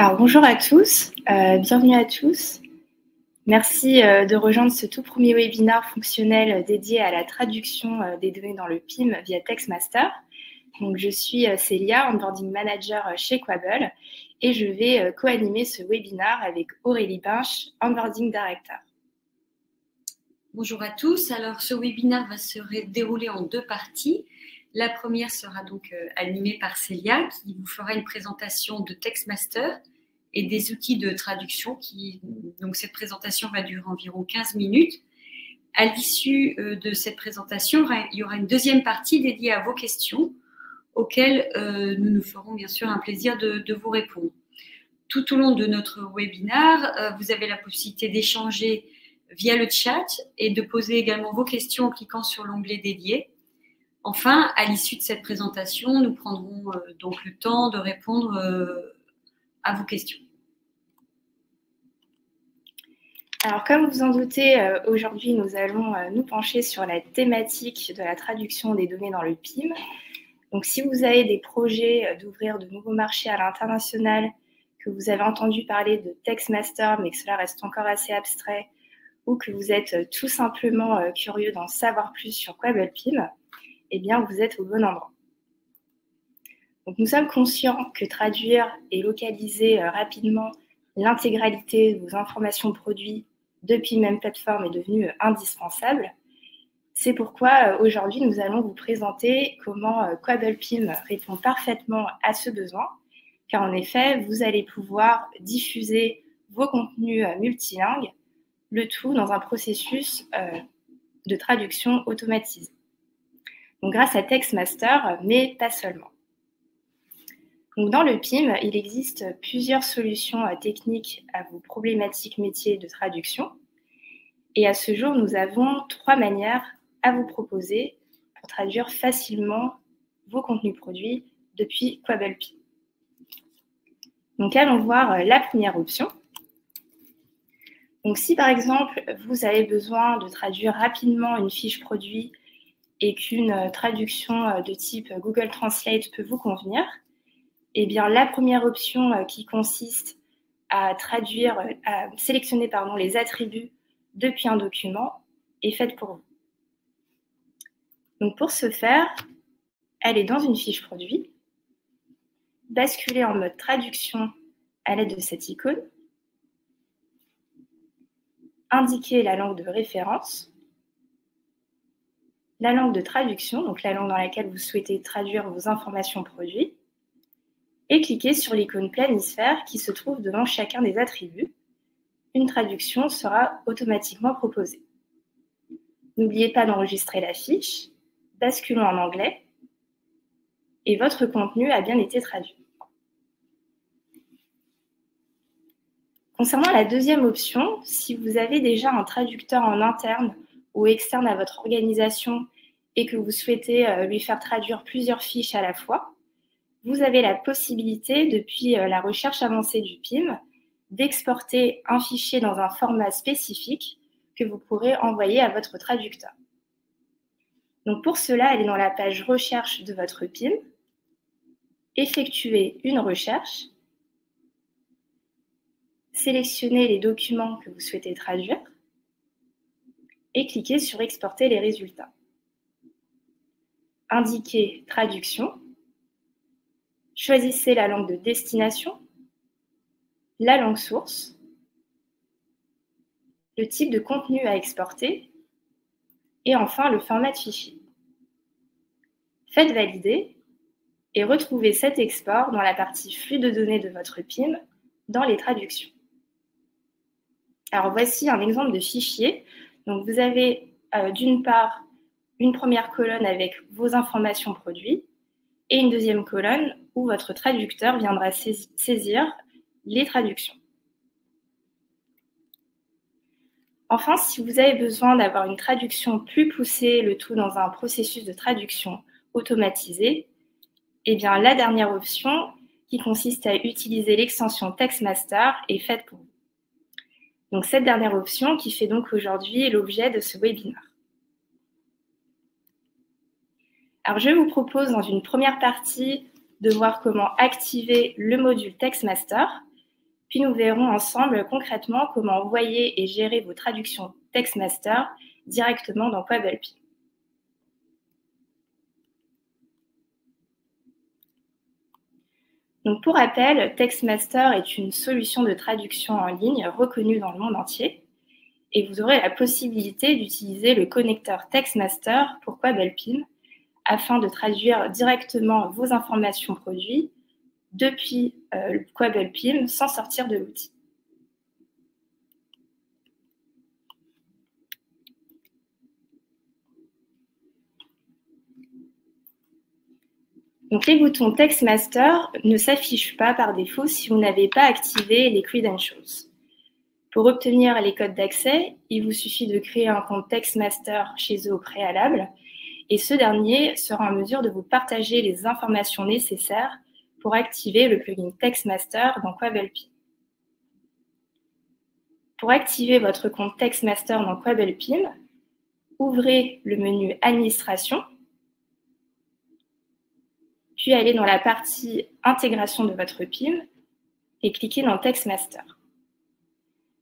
Alors bonjour à tous, bienvenue à tous. Merci de rejoindre ce tout premier webinaire fonctionnel dédié à la traduction des données dans le PIM via TextMaster. Donc, je suis Célia, Onboarding Manager chez Quable, et je vais co-animer ce webinaire avec Aurélie Binche, Onboarding Director. Bonjour à tous. Alors, ce webinaire va se dérouler en deux parties. La première sera donc animée par Célia, qui vous fera une présentation de TextMaster et des outils de traduction. Donc, cette présentation va durer environ 15 minutes. À l'issue de cette présentation, il y aura une deuxième partie dédiée à vos questions, auxquelles nous nous ferons bien sûr un plaisir de vous répondre. Tout au long de notre webinaire, vous avez la possibilité d'échanger via le chat et de poser également vos questions en cliquant sur l'onglet dédié. Enfin, à l'issue de cette présentation, nous prendrons donc le temps de répondre à vos questions. Alors, comme vous en doutez, aujourd'hui, nous allons nous pencher sur la thématique de la traduction des données dans le PIM. Donc, si vous avez des projets d'ouvrir de nouveaux marchés à l'international, que vous avez entendu parler de TextMaster, mais que cela reste encore assez abstrait, ou que vous êtes tout simplement curieux d'en savoir plus sur Quable PIM, eh bien, vous êtes au bon endroit. Donc, nous sommes conscients que traduire et localiser rapidement l'intégralité de vos informations produits depuis une même plateforme est devenu indispensable. C'est pourquoi aujourd'hui, nous allons vous présenter comment Quable PIM répond parfaitement à ce besoin, car en effet, vous allez pouvoir diffuser vos contenus multilingues, le tout dans un processus de traduction automatisé. Donc, grâce à TextMaster, mais pas seulement. Donc, dans le PIM, il existe plusieurs solutions techniques à vos problématiques métiers de traduction. Et à ce jour, nous avons 3 manières à vous proposer pour traduire facilement vos contenus produits depuis Quable PIM. Donc, allons voir la première option. Donc, si par exemple, vous avez besoin de traduire rapidement une fiche produit et qu'une traduction de type Google Translate peut vous convenir, eh bien, la première option qui consiste à sélectionner les attributs depuis un document est faite pour vous. Donc, pour ce faire, allez dans une fiche produit, basculez en mode traduction à l'aide de cette icône, indiquez la langue de référence, la langue de traduction, donc la langue dans laquelle vous souhaitez traduire vos informations produits, et cliquez sur l'icône planisphère qui se trouve devant chacun des attributs. Une traduction sera automatiquement proposée. N'oubliez pas d'enregistrer la fiche, basculons en anglais, et votre contenu a bien été traduit. Concernant la deuxième option, si vous avez déjà un traducteur en interne ou externe à votre organisation et que vous souhaitez lui faire traduire plusieurs fiches à la fois, vous avez la possibilité, depuis la recherche avancée du PIM, d'exporter un fichier dans un format spécifique que vous pourrez envoyer à votre traducteur. Donc pour cela, allez dans la page recherche de votre PIM, effectuez une recherche, sélectionnez les documents que vous souhaitez traduire et cliquez sur exporter les résultats. Indiquez traduction, choisissez la langue de destination, la langue source, le type de contenu à exporter et enfin le format de fichier. Faites valider et retrouvez cet export dans la partie flux de données de votre PIM dans les traductions. Alors voici un exemple de fichier. Donc vous avez d'une part une première colonne avec vos informations produits et une deuxième colonne où votre traducteur viendra saisir les traductions. Enfin, si vous avez besoin d'avoir une traduction plus poussée, le tout dans un processus de traduction automatisé, eh bien, la dernière option, qui consiste à utiliser l'extension TextMaster, est faite pour vous. Donc, cette dernière option qui fait donc aujourd'hui l'objet de ce webinaire. Alors, je vous propose dans une première partie de voir comment activer le module TextMaster Puis nous verrons ensemble concrètement comment envoyer et gérer vos traductions TextMaster directement dans QuadLP. Donc pour rappel, TextMaster est une solution de traduction en ligne reconnue dans le monde entier et vous aurez la possibilité d'utiliser le connecteur TextMaster pour QuadLP afin de traduire directement vos informations produits depuis QuadLP sans sortir de l'outil. Donc les boutons TextMaster ne s'affichent pas par défaut si vous n'avez pas activé les credentials. Pour obtenir les codes d'accès, il vous suffit de créer un compte TextMaster chez eux au préalable et ce dernier sera en mesure de vous partager les informations nécessaires pour activer le plugin TextMaster dans QuadLP. Pour activer votre compte TextMaster dans QuadLP, ouvrez le menu Administration, puis allez dans la partie Intégration de votre PIM et cliquez dans TextMaster.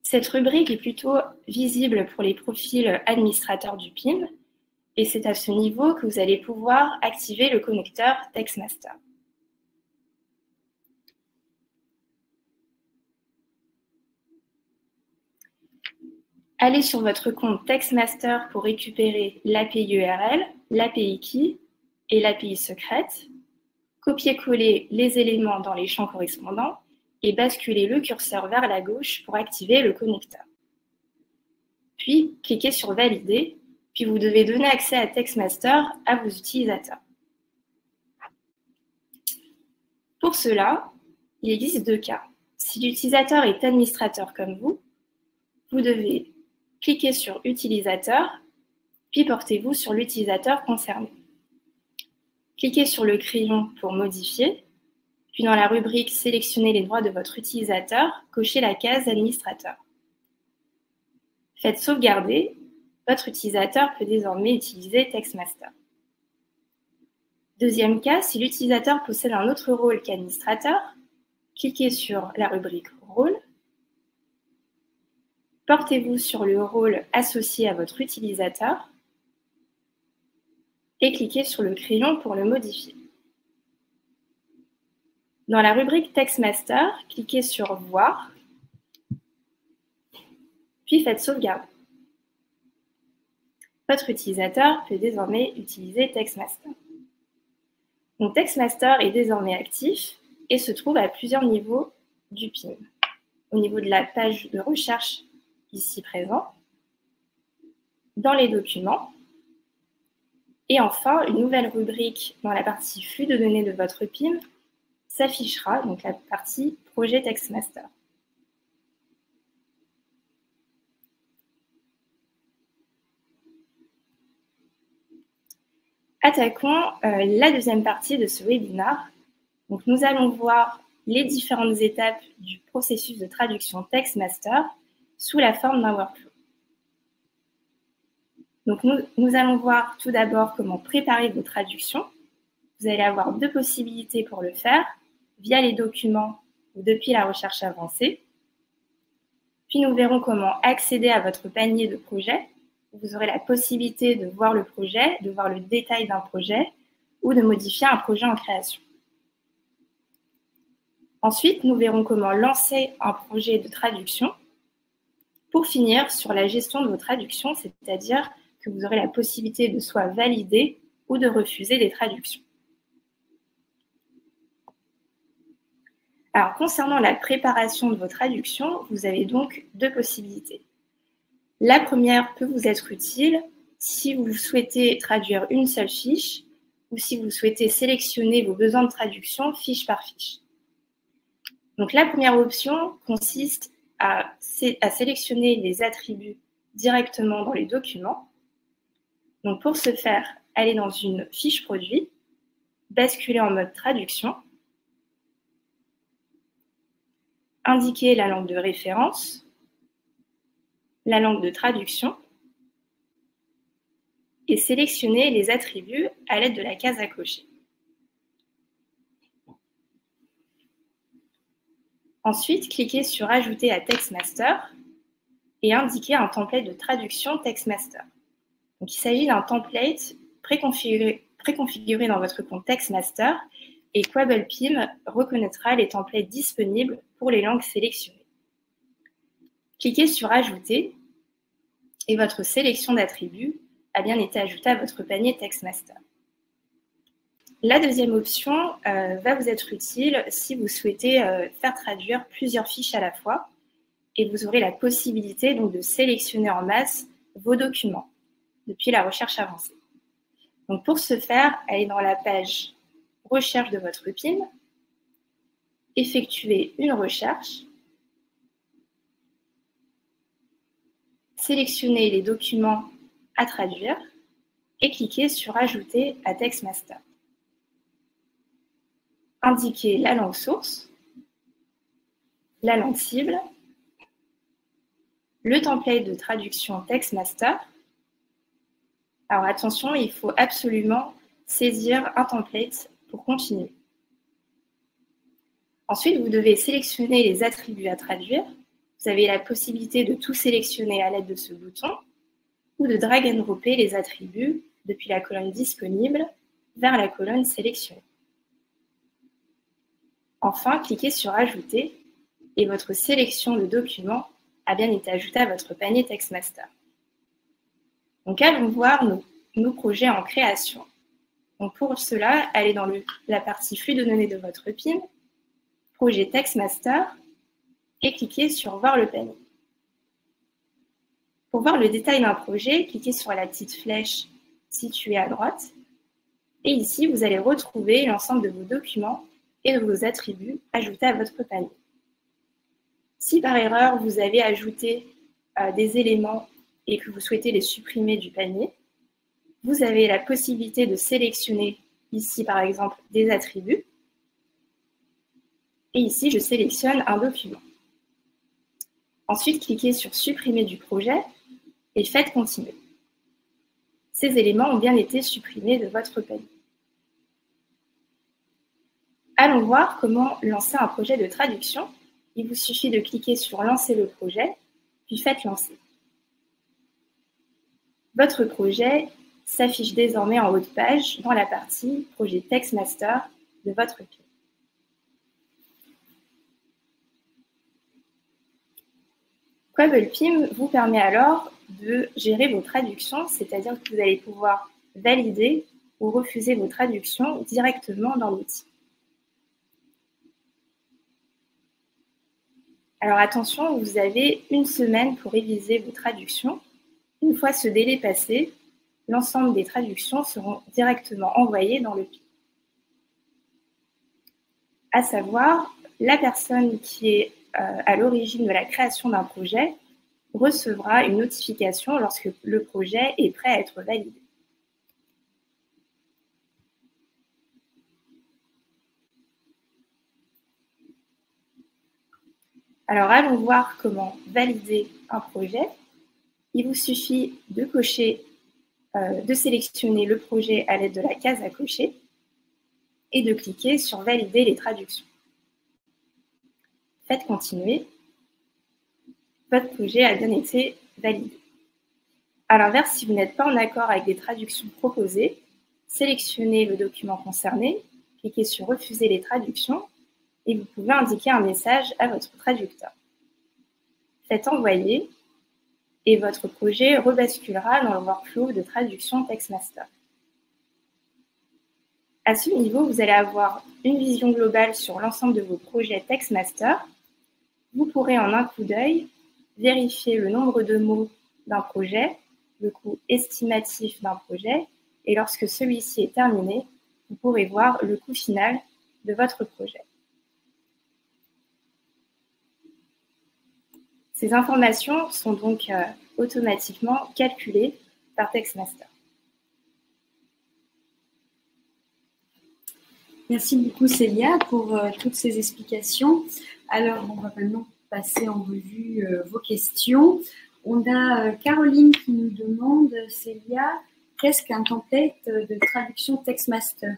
Cette rubrique est plutôt visible pour les profils administrateurs du PIM et c'est à ce niveau que vous allez pouvoir activer le connecteur TextMaster. Allez sur votre compte TextMaster pour récupérer l'API URL, l'API Key et l'API secrète. Copiez-coller les éléments dans les champs correspondants et basculez le curseur vers la gauche pour activer le connecteur. Puis, cliquez sur Valider, puis vous devez donner accès à TextMaster à vos utilisateurs. Pour cela, il existe deux cas. Si l'utilisateur est administrateur comme vous, vous devez cliquer sur Utilisateur, puis portez-vous sur l'utilisateur concerné. Cliquez sur le crayon pour modifier, puis dans la rubrique « Sélectionnez les droits de votre utilisateur », cochez la case « Administrateur ». Faites sauvegarder, votre utilisateur peut désormais utiliser TextMaster. Deuxième cas, si l'utilisateur possède un autre rôle qu'administrateur, cliquez sur la rubrique « Rôle », portez-vous sur le rôle associé à votre utilisateur et cliquez sur le crayon pour le modifier. Dans la rubrique TextMaster, cliquez sur « Voir », puis faites sauvegarde. Votre utilisateur peut désormais utiliser TextMaster. Donc TextMaster est désormais actif et se trouve à plusieurs niveaux du PIM. Au niveau de la page de recherche ici présent, dans les documents, et enfin, une nouvelle rubrique dans la partie flux de données de votre PIM s'affichera, donc la partie projet TextMaster. Attaquons la deuxième partie de ce webinaire. Donc, nous allons voir les différentes étapes du processus de traduction TextMaster sous la forme d'un workflow. Donc, nous allons voir tout d'abord comment préparer vos traductions. Vous allez avoir deux possibilités pour le faire, via les documents ou depuis la recherche avancée. Puis, nous verrons comment accéder à votre panier de projet. Vous aurez la possibilité de voir le projet, de voir le détail d'un projet ou de modifier un projet en création. Ensuite, nous verrons comment lancer un projet de traduction. Pour finir, sur la gestion de vos traductions, c'est-à-dire que vous aurez la possibilité de soit valider ou de refuser des traductions. Alors, concernant la préparation de vos traductions, vous avez donc deux possibilités. La première peut vous être utile si vous souhaitez traduire une seule fiche ou si vous souhaitez sélectionner vos besoins de traduction fiche par fiche. Donc, la première option consiste à sélectionner les attributs directement dans les documents. Donc, pour ce faire, allez dans une fiche produit, basculez en mode traduction, indiquez la langue de référence, la langue de traduction et sélectionnez les attributs à l'aide de la case à cocher. Ensuite, cliquez sur « Ajouter à TextMaster » et indiquez un template de traduction TextMaster. Donc, il s'agit d'un template préconfiguré dans votre compte TextMaster et QuabblePim reconnaîtra les templates disponibles pour les langues sélectionnées. Cliquez sur « Ajouter » et votre sélection d'attributs a bien été ajoutée à votre panier TextMaster. La deuxième option va vous être utile si vous souhaitez faire traduire plusieurs fiches à la fois et vous aurez la possibilité donc, de sélectionner en masse vos documents depuis la recherche avancée. Donc, pour ce faire, allez dans la page « Recherche » de votre PIM, effectuez une recherche, sélectionnez les documents à traduire et cliquez sur « Ajouter à TextMaster ». Indiquez la langue source, la langue cible, le template de traduction TextMaster. Alors attention, il faut absolument saisir un template pour continuer. Ensuite, vous devez sélectionner les attributs à traduire. Vous avez la possibilité de tout sélectionner à l'aide de ce bouton ou de drag and dropper les attributs depuis la colonne disponible vers la colonne sélectionnée. Enfin, cliquez sur « Ajouter » et votre sélection de documents a bien été ajoutée à votre panier TextMaster. Donc, allons voir nos projets en création. Donc, pour cela, allez dans la partie « Flux de données » de votre PIM, projet TextMaster et cliquez sur « Voir le panier ». Pour voir le détail d'un projet, cliquez sur la petite flèche située à droite. Et ici, vous allez retrouver l'ensemble de vos documents et de vos attributs ajoutés à votre panier. Si par erreur, vous avez ajouté des éléments et que vous souhaitez les supprimer du panier, vous avez la possibilité de sélectionner ici, par exemple, des attributs. Et ici, je sélectionne un document. Ensuite, cliquez sur « Supprimer du projet » et faites « Continuer ». Ces éléments ont bien été supprimés de votre panier. Allons voir comment lancer un projet de traduction. Il vous suffit de cliquer sur « Lancer le projet », puis faites « Lancer ». Votre projet s'affiche désormais en haut de page dans la partie « Projet TextMaster » de votre PIM. QuabblePim vous permet alors de gérer vos traductions, c'est-à-dire que vous allez pouvoir valider ou refuser vos traductions directement dans l'outil. Alors attention, vous avez une semaine pour réviser vos traductions. Une fois ce délai passé, l'ensemble des traductions seront directement envoyées dans le PIM. À savoir, la personne qui est à l'origine de la création d'un projet recevra une notification lorsque le projet est prêt à être validé. Alors, allons voir comment valider un projet. Il vous suffit de cocher, de sélectionner le projet à l'aide de la case à cocher et de cliquer sur « Valider les traductions ». Faites « Continuer ». Votre projet a bien été validé. À l'inverse, si vous n'êtes pas en accord avec les traductions proposées, sélectionnez le document concerné, cliquez sur « Refuser les traductions » et vous pouvez indiquer un message à votre traducteur. Faites « Envoyer » et votre projet rebasculera dans le workflow de traduction TextMaster. À ce niveau, vous allez avoir une vision globale sur l'ensemble de vos projets TextMaster. Vous pourrez en un coup d'œil vérifier le nombre de mots d'un projet, le coût estimatif d'un projet, et lorsque celui-ci est terminé, vous pourrez voir le coût final de votre projet. Ces informations sont donc automatiquement calculées par TextMaster. Merci beaucoup Célia pour toutes ces explications. Alors, on va maintenant passer en revue vos questions. On a Caroline qui nous demande, Célia, qu'est-ce qu'un template de traduction TextMaster?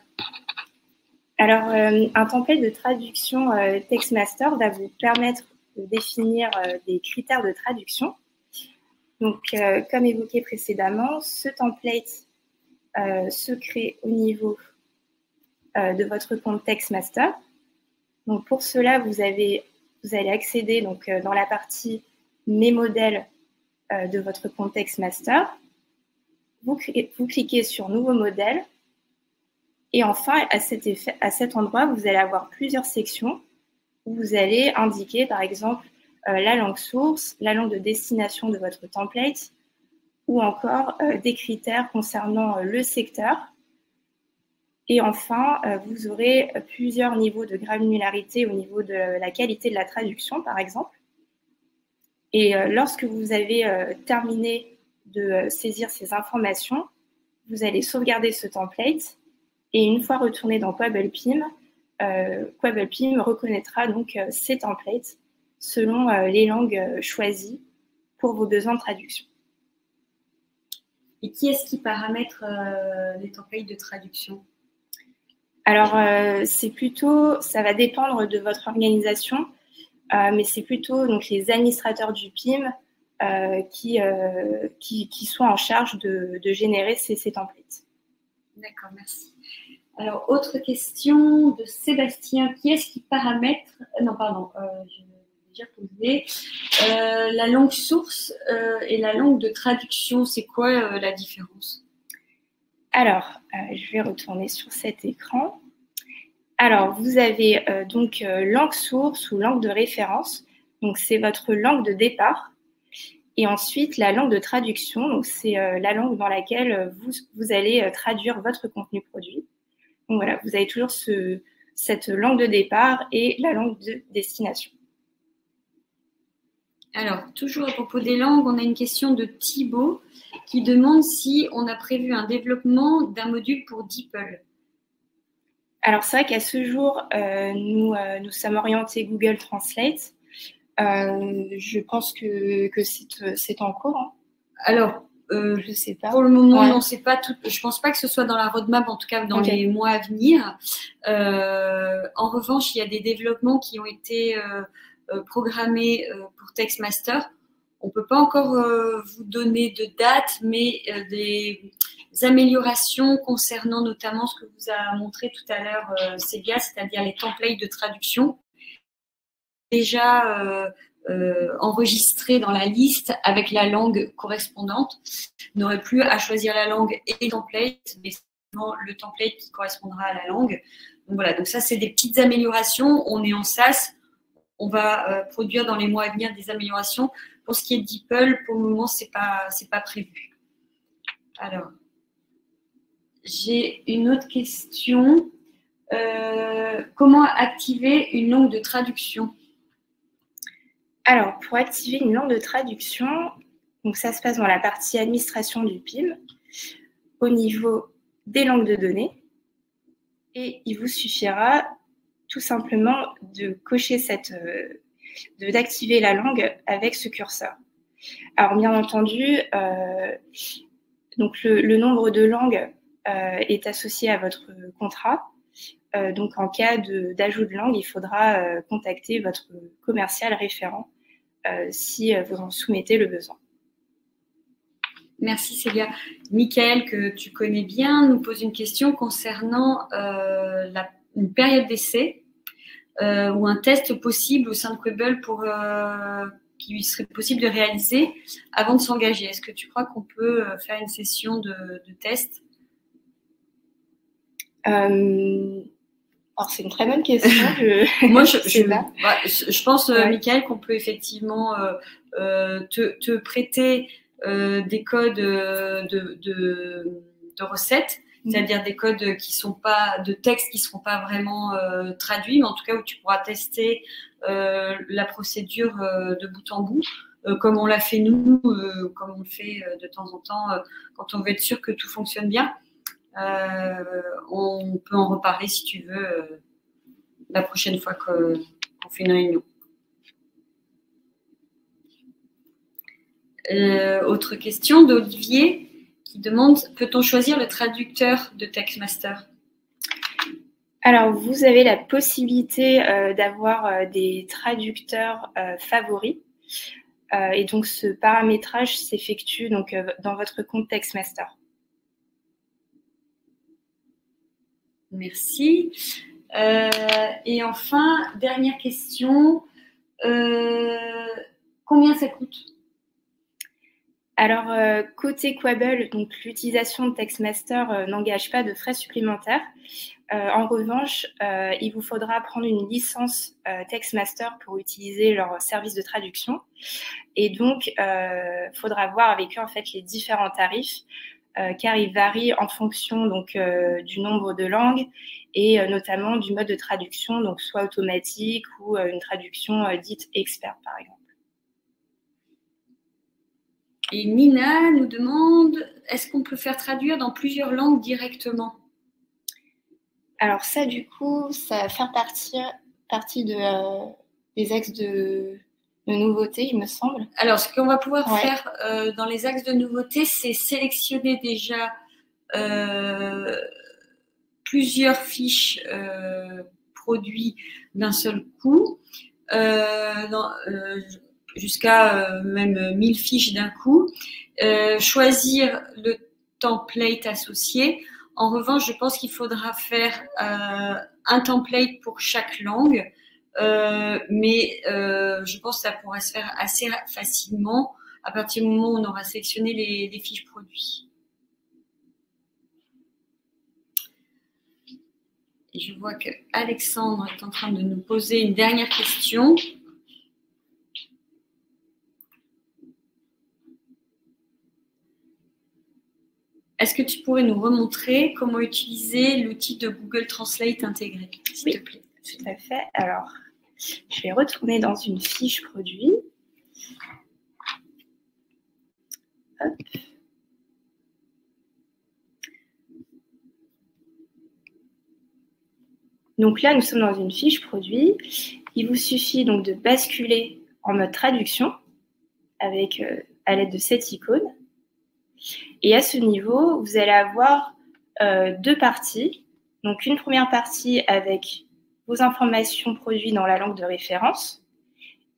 Alors, un template de traduction TextMaster va vous permettre de définir des critères de traduction. Donc, comme évoqué précédemment, ce template se crée au niveau de votre compte TextMaster. Donc, pour cela, vous allez accéder donc, dans la partie « Mes modèles » de votre compte TextMaster. Vous cliquez sur « Nouveau modèle ». Et enfin, à cet endroit, vous allez avoir plusieurs sections où vous allez indiquer, par exemple, la langue source, la langue de destination de votre template, ou encore des critères concernant le secteur. Et enfin, vous aurez plusieurs niveaux de granularité au niveau de la qualité de la traduction, par exemple. Et lorsque vous avez terminé de saisir ces informations, vous allez sauvegarder ce template. Et une fois retourné dans QuablePim, QuablePim reconnaîtra donc ces templates selon les langues choisies pour vos besoins de traduction. Et qui est-ce qui paramètre les templates de traduction? Alors, ça va dépendre de votre organisation, mais c'est plutôt donc, les administrateurs du PIM qui sont en charge de générer ces templates. D'accord, merci. Alors, autre question de Sébastien. Qui est-ce qui paramètre… Non, pardon, je l'ai déjà posé. La langue source et la langue de traduction, c'est quoi la différence? Alors, je vais retourner sur cet écran. Alors, vous avez donc langue source ou langue de référence. Donc, c'est votre langue de départ. Et ensuite, la langue de traduction, donc c'est la langue dans laquelle vous allez traduire votre contenu produit. Donc voilà, vous avez toujours cette langue de départ et la langue de destination. Alors, toujours à propos des langues, on a une question de Thibaut qui demande si on a prévu un développement d'un module pour DeepL. Alors, c'est vrai qu'à ce jour, nous sommes orientés Google Translate. Je pense que c'est en cours. Hein. Alors, je sais pas. Pour le moment, non, c'est pas tout. Je pense pas que ce soit dans la roadmap, en tout cas dans les mois à venir. En revanche, il y a des développements qui ont été programmés pour TextMaster. On peut pas encore vous donner de date, mais des améliorations concernant notamment ce que vous a montré tout à l'heure Célia, c'est-à-dire les templates de traduction. Déjà enregistré dans la liste avec la langue correspondante. On n'aurait plus à choisir la langue et le template, mais seulement le template qui correspondra à la langue. Donc voilà, donc ça c'est des petites améliorations. On est en SaaS, on va produire dans les mois à venir des améliorations. Pour ce qui est DeepL, pour le moment c'est pas prévu. Alors, j'ai une autre question. Comment activer une langue de traduction? Alors, pour activer une langue de traduction, donc ça se passe dans la partie administration du PIM, au niveau des langues de données. Et il vous suffira tout simplement de cocher d'activer la langue avec ce curseur. Alors, bien entendu, donc le nombre de langues est associé à votre contrat. Donc, en cas d'ajout de langue, il faudra contacter votre commercial référent si vous en soumettez le besoin. Merci Célia. Michael, que tu connais bien, nous pose une question concernant une période d'essai ou un test possible au sein de Quable qui serait possible de réaliser avant de s'engager. Est-ce que tu crois qu'on peut faire une session de test? Alors, c'est une très bonne question. Moi, je pense, Michael, qu'on peut effectivement te prêter des codes de recettes, c'est-à-dire des codes qui sont pas, de textes qui ne seront pas vraiment traduits, mais en tout cas où tu pourras tester la procédure de bout en bout, comme on l'a fait nous, comme on le fait de temps en temps quand on veut être sûr que tout fonctionne bien. On peut en reparler si tu veux la prochaine fois qu'on fait une réunion. Autre question d'Olivier qui demande: peut-on choisir le traducteur de TextMaster? Alors, vous avez la possibilité d'avoir des traducteurs favoris. Et donc, ce paramétrage s'effectue donc dans votre compte TextMaster. Merci. Et enfin, dernière question. Combien ça coûte? Alors, côté Quabble, donc l'utilisation de TextMaster n'engage pas de frais supplémentaires. En revanche, il vous faudra prendre une licence TextMaster pour utiliser leur service de traduction. Et donc, il faudra voir avec eux en fait les différents tarifs, car ils varient en fonction donc du nombre de langues et notamment du mode de traduction, donc soit automatique ou une traduction dite expert, par exemple. Et Nina nous demande, est-ce qu'on peut faire traduire dans plusieurs langues directement? Alors ça, du coup, ça va faire partie des axes de nouveautés, il me semble. Alors, ce qu'on va pouvoir faire dans les axes de nouveautés, c'est sélectionner déjà plusieurs fiches produits d'un seul coup, jusqu'à même 1000 fiches d'un coup, choisir le template associé. En revanche, je pense qu'il faudra faire un template pour chaque langue, mais je pense que ça pourra se faire assez facilement à partir du moment où on aura sélectionné les fiches produits. Et je vois que Alexandre est en train de nous poser une dernière question. Est-ce que tu pourrais nous remontrer comment utiliser l'outil de Google Translate intégré, s'il te plaît? Tout à fait. Alors, je vais retourner dans une fiche produit. Hop. Donc là, nous sommes dans une fiche produit. Il vous suffit donc de basculer en mode traduction avec, à l'aide de cette icône. Et à ce niveau, vous allez avoir deux parties. Donc une première partie avec vos informations produites dans la langue de référence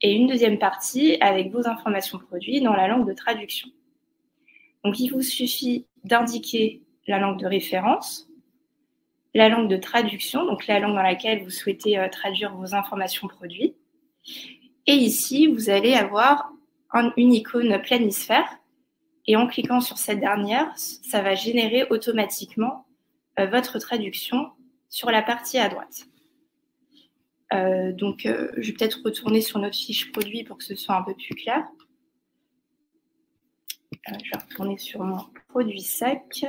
et une deuxième partie avec vos informations produites dans la langue de traduction. Donc il vous suffit d'indiquer la langue de référence, la langue de traduction, donc la langue dans laquelle vous souhaitez traduire vos informations produites. Et ici, vous allez avoir une icône planisphère. Et en cliquant sur cette dernière, ça va générer automatiquement votre traduction sur la partie à droite. Donc, je vais peut-être retourner sur notre fiche produit pour que ce soit un peu plus clair. Je vais retourner sur mon produit sac.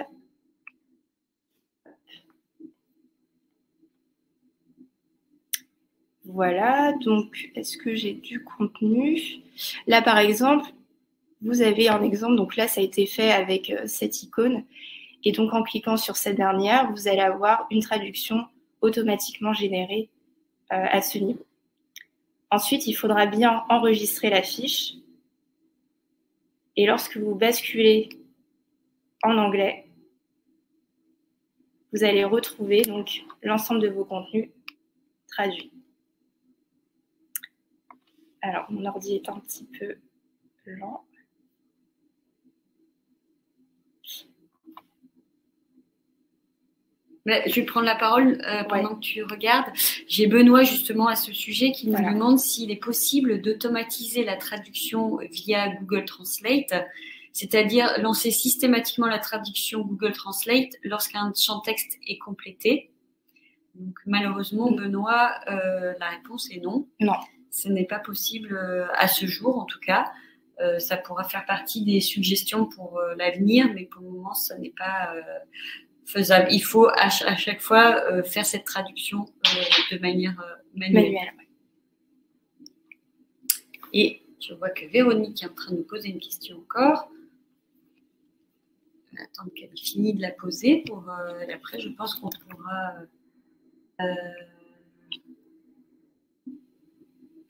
Voilà, donc est-ce que j'ai du contenu? Là, par exemple, vous avez un exemple, donc là, ça a été fait avec cette icône. Et donc, en cliquant sur cette dernière, vous allez avoir une traduction automatiquement générée à ce niveau. Ensuite, il faudra bien enregistrer la fiche. Et lorsque vous basculez en anglais, vous allez retrouver donc l'ensemble de vos contenus traduits. Alors, mon ordi est un petit peu lent. Je vais prendre la parole pendant que tu regardes. J'ai Benoît justement à ce sujet qui nous demande s'il est possible d'automatiser la traduction via Google Translate, c'est-à-dire lancer systématiquement la traduction Google Translate lorsqu'un champ texte est complété. Donc malheureusement, Benoît, la réponse est non. Non. Ce n'est pas possible à ce jour en tout cas. Ça pourra faire partie des suggestions pour l'avenir, mais pour le moment, ça n'est pas faisable. Il faut à chaque fois faire cette traduction de manière manuelle. Et je vois que Véronique est en train de nous poser une question encore. On va attendre qu'elle ait fini de la poser pour après, je pense qu'on pourra.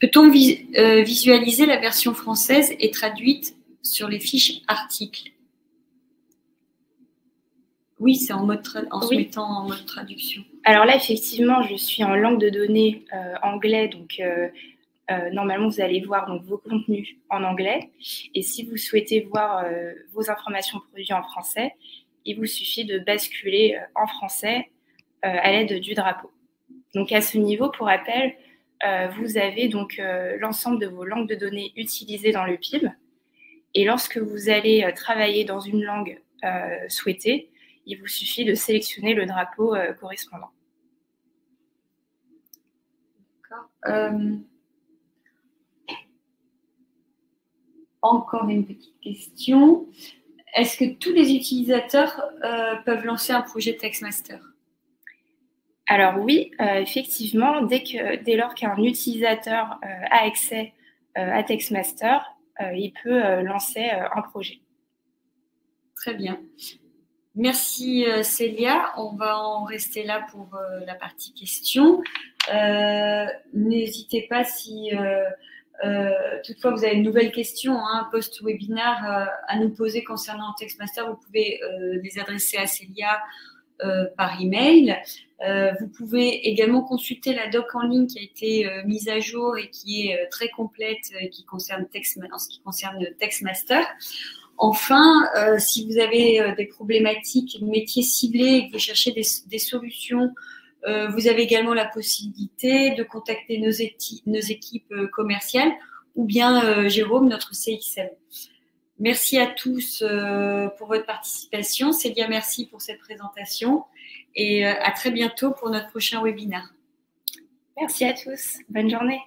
Peut-on visualiser la version française et traduite sur les fiches articles? Oui, c'est en se mettant en mode traduction. Alors là, effectivement, je suis en langue de données anglais, donc normalement, vous allez voir donc, vos contenus en anglais. Et si vous souhaitez voir vos informations produites en français, il vous suffit de basculer en français à l'aide du drapeau. Donc à ce niveau, pour rappel, vous avez donc l'ensemble de vos langues de données utilisées dans le PIB. Et lorsque vous allez travailler dans une langue souhaitée, il vous suffit de sélectionner le drapeau correspondant. D'accord. Encore une petite question. Est-ce que tous les utilisateurs peuvent lancer un projet TextMaster? Alors oui, effectivement, dès lors qu'un utilisateur a accès à TextMaster, il peut lancer un projet. Très bien. Merci Célia. On va en rester là pour la partie questions. N'hésitez pas si toutefois vous avez de nouvelles questions post-webinaire à nous poser concernant TextMaster. Vous pouvez les adresser à Célia par email. Vous pouvez également consulter la doc en ligne qui a été mise à jour et qui est très complète en ce qui concerne TextMaster. Enfin, si vous avez des problématiques métiers ciblés et que vous cherchez des solutions, vous avez également la possibilité de contacter nos équipes commerciales ou bien Jérôme, notre CXM. Merci à tous pour votre participation. Célia, merci pour cette présentation et à très bientôt pour notre prochain webinaire. Merci à tous. Bonne journée.